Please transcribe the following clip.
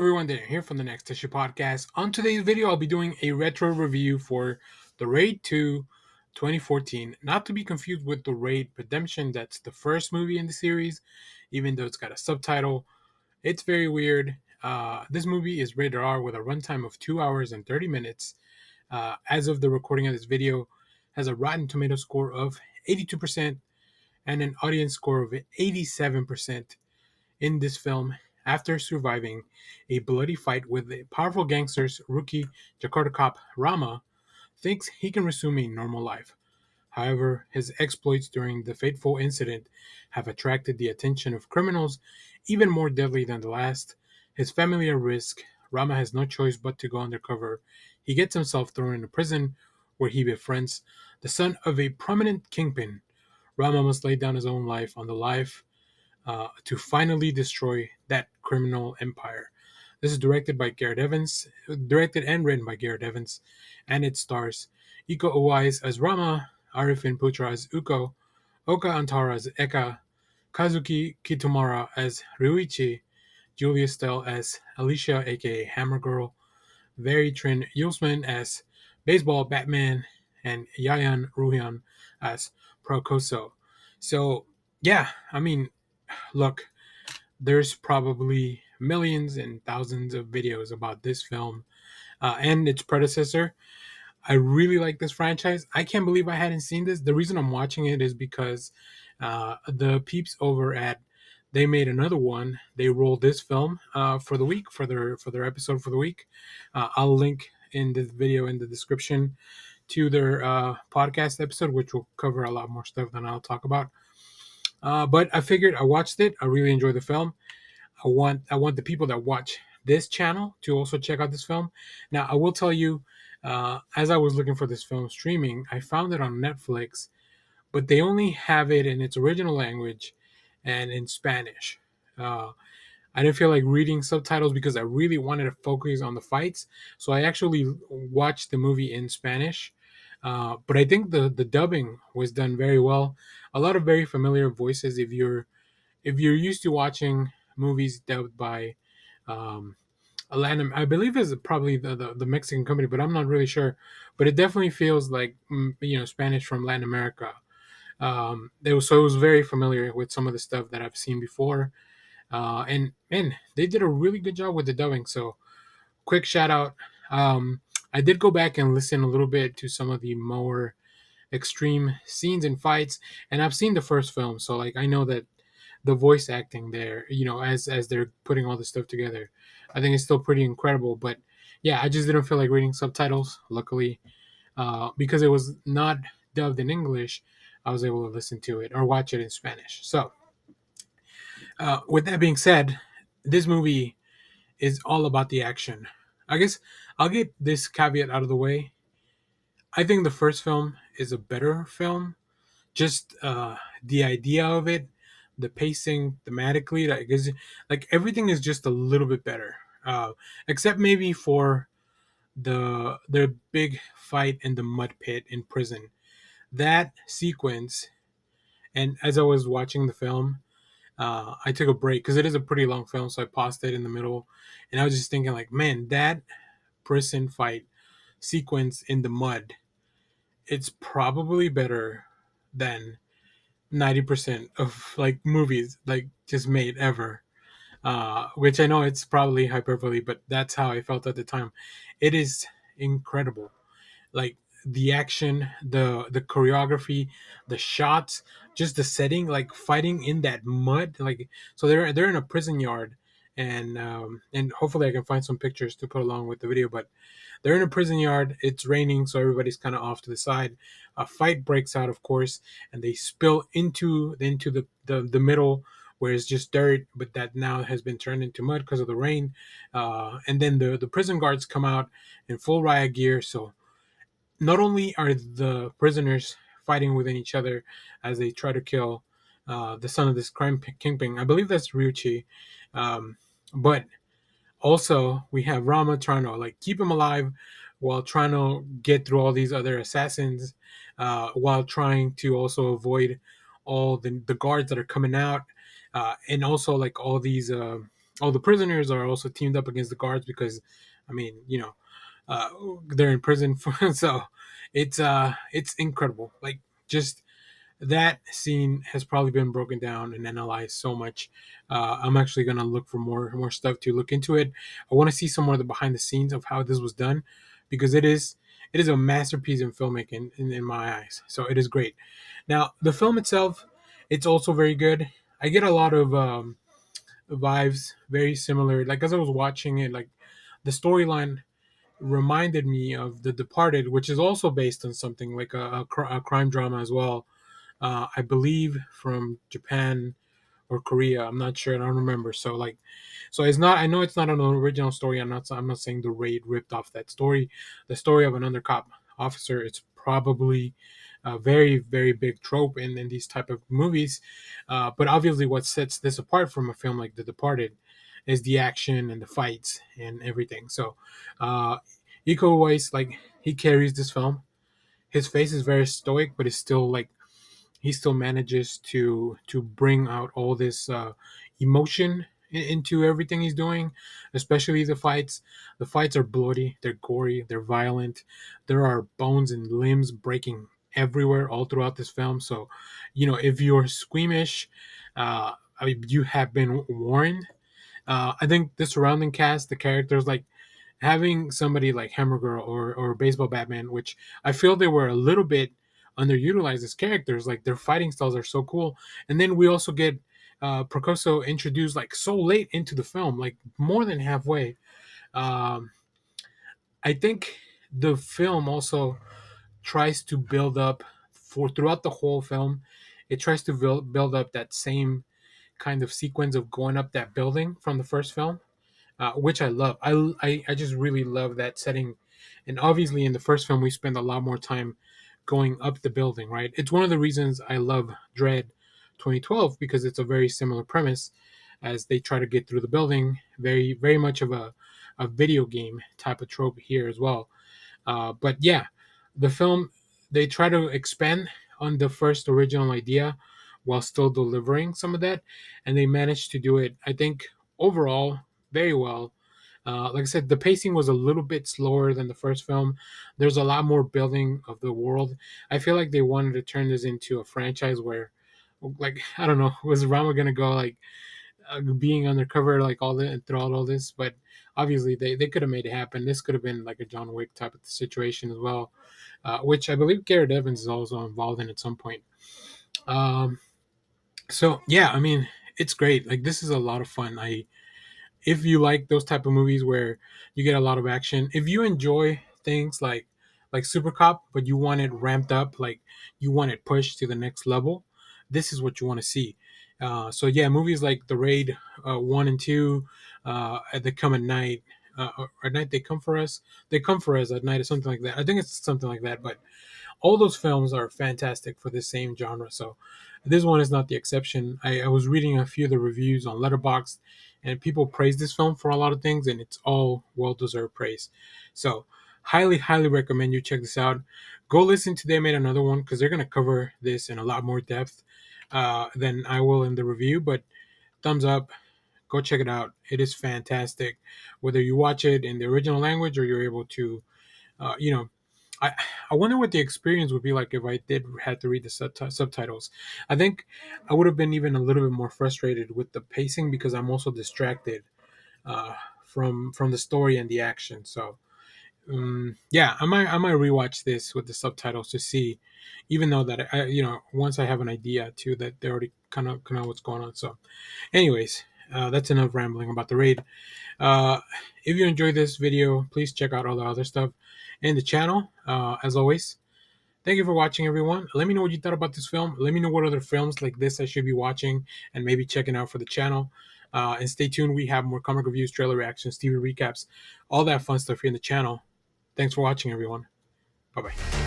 everyone, Darren here from the Next Issue Podcast. On today's video, I'll be doing a retro review for The Raid 2 2014. Not to be confused with The Raid Redemption, that's the first movie in the series, even though it's got a subtitle. It's very weird. This movie is rated R with a runtime of 2 hours and 30 minutes. As of the recording of this video, has a Rotten Tomato score of 82% and an audience score of 87%. In this film, after surviving a bloody fight with the powerful gangsters, rookie Jakarta cop Rama thinks he can resume a normal life. However, his exploits during the fateful incident have attracted the attention of criminals even more deadly than the last. His family at risk, Rama has no choice but to go undercover. He gets himself thrown into prison, where he befriends the son of a prominent kingpin. Rama must lay down his own life on the life to finally destroy that criminal empire. This is directed and written by Garrett Evans, and it stars Iko Uwais as Rama, Arifin Putra as Uko, Oka Antara as Eka, Kazuki Kitamura as Ryuichi, Julia Stell as Alicia aka Hammer Girl, Veritrin Yusman as Baseball Batman, and Yayan Ruhian as Prokoso. So, yeah, I mean, look, there's probably millions and thousands of videos about this film and its predecessor. I really like this franchise. I can't believe I hadn't seen this. The reason I'm watching it is because the peeps over at They Made Another One, they rolled this film for the week, for their episode for the week. I'll link in this video in the description to their podcast episode, which will cover a lot more stuff than I'll talk about. But I figured I watched it. I really enjoyed the film. I want the people that watch this channel to also check out this film. Now, I will tell you, as I was looking for this film streaming, I found it on Netflix, but they only have it in its original language and in Spanish. I didn't feel like reading subtitles because I really wanted to focus on the fights, so I actually watched the movie in Spanish. But I think the dubbing was done very well. A lot of very familiar voices. If you're used to watching movies dubbed by Latin, I believe is probably the Mexican company, but I'm not really sure. But it definitely feels like Spanish from Latin America. It was very familiar with some of the stuff that I've seen before, and man, they did a really good job with the dubbing. So quick shout out. I did go back and listen a little bit to some of the more extreme scenes and fights, and I've seen the first film, so like I know that the voice acting there, as they're putting all this stuff together, I think it's still pretty incredible. But yeah, I just didn't feel like reading subtitles. Luckily, because it was not dubbed in English, I was able to listen to it or watch it in Spanish. So, with that being said, this movie is all about the action. I guess I'll get this caveat out of the way. I think the first film is a better film. Just the idea of it, the pacing, thematically, like everything is just a little bit better. Except maybe for their big fight in the mud pit in prison. That sequence, and as I was watching the film, I took a break because it is a pretty long film, so I paused it in the middle, and I was just thinking, like, man, that prison fight sequence in the mud, it's probably better than 90% of like movies like just made ever. Which I know it's probably hyperbole, but that's how I felt at the time. It is incredible. Like the action, the choreography, the shots, just the setting, like fighting in that mud. Like, so they're in a prison yard, and hopefully I can find some pictures to put along with the video. But they're in a prison yard. It's raining, so everybody's kind of off to the side. A fight breaks out, of course, and they spill into the middle, where it's just dirt, but that now has been turned into mud because of the rain. And then the prison guards come out in full riot gear. So not only are the prisoners fighting within each other as they try to kill the son of this crime kingpin, I believe that's Ryuichi, but also we have Rama trying to like keep him alive while trying to get through all these other assassins, while trying to also avoid all the guards that are coming out, and also like all these all the prisoners are also teamed up against the guards because, I mean, uh, they're in prison for, so it's incredible. Like, just that scene has probably been broken down and analyzed so much. I'm actually gonna look for more stuff to look into it. I want to see some more of the behind the scenes of how this was done, because it is a masterpiece in filmmaking in my eyes. So it is great. Now the film itself, it's also very good. I get a lot of vibes very similar. Like as I was watching it, like the storyline reminded me of The Departed, which is also based on something like a crime drama as well. I believe from Japan or Korea. I'm not sure. I don't remember. So like, so it's not. I know it's not an original story. I'm not saying the raid ripped off that story. The story of an undercop officer. It's probably a very very big trope in these type of movies. But obviously, what sets this apart from a film like The Departed is the action and the fights and everything. So, Iko Uwais, like, he carries this film. His face is very stoic, but it's still like he still manages to bring out all this emotion into everything he's doing, especially the fights. The fights are bloody, they're gory, they're violent. There are bones and limbs breaking everywhere all throughout this film. So, if you're squeamish, I mean, you have been warned. I think the surrounding cast, the characters, like having somebody like Hammer Girl or Baseball Batman, which I feel they were a little bit underutilized as characters. Like their fighting styles are so cool, and then we also get Procoso introduced like so late into the film, like more than halfway. Um, I think the film also tries to build up for throughout the whole film. It tries to build up that same kind of sequence of going up that building from the first film, which I love. I just really love that setting. And obviously, in the first film, we spend a lot more time going up the building, right? It's one of the reasons I love Dread 2012, because it's a very similar premise as they try to get through the building. Very, very much of a video game type of trope here as well. But yeah, the film, they try to expand on the first original idea while still delivering some of that, and they managed to do it, I think, overall very well. Like I said, the pacing was a little bit slower than the first film. There's a lot more building of the world. I feel like they wanted to turn this into a franchise where, like, I don't know, was Rama gonna go like being undercover like all the throughout all this? But obviously they could have made it happen. This could have been like a John Wick type of situation as well, which I believe Garrett Evans is also involved in at some point. Um, so yeah, I mean, it's great. Like this is a lot of fun. If you like those type of movies where you get a lot of action, if you enjoy things like Super Cop, but you want it ramped up, like you want it pushed to the next level, this is what you want to see. So yeah, movies like The Raid 1 and 2, They Come at Night, or at night they come for us. They come for us at night, or something like that. I think it's something like that. But all those films are fantastic for the same genre. So this one is not the exception. I was reading a few of the reviews on Letterboxd, and people praise this film for a lot of things, and it's all well deserved praise. So highly, highly recommend you check this out. Go listen to They Made Another One, because they're gonna cover this in a lot more depth than I will in the review. But thumbs up. Go check it out. It is fantastic. Whether you watch it in the original language or you're able to, uh, you know, I I wonder what the experience would be like if I did had to read the subtitles. I think I would have been even a little bit more frustrated with the pacing, because I'm also distracted uh, from the story and the action. So yeah, I might rewatch this with the subtitles to see, even though that once I have an idea too that they already kind of what's going on. So, anyways. That's enough rambling about the raid. Uh, if you enjoyed this video, please check out all the other stuff in the channel. As always, thank you for watching, everyone. Let me know what you thought about this film. Let me know what other films like this I should be watching and maybe checking out for the channel. And stay tuned. We have more comic reviews, trailer reactions, TV recaps, all that fun stuff here in the channel. Thanks for watching, everyone. Bye bye.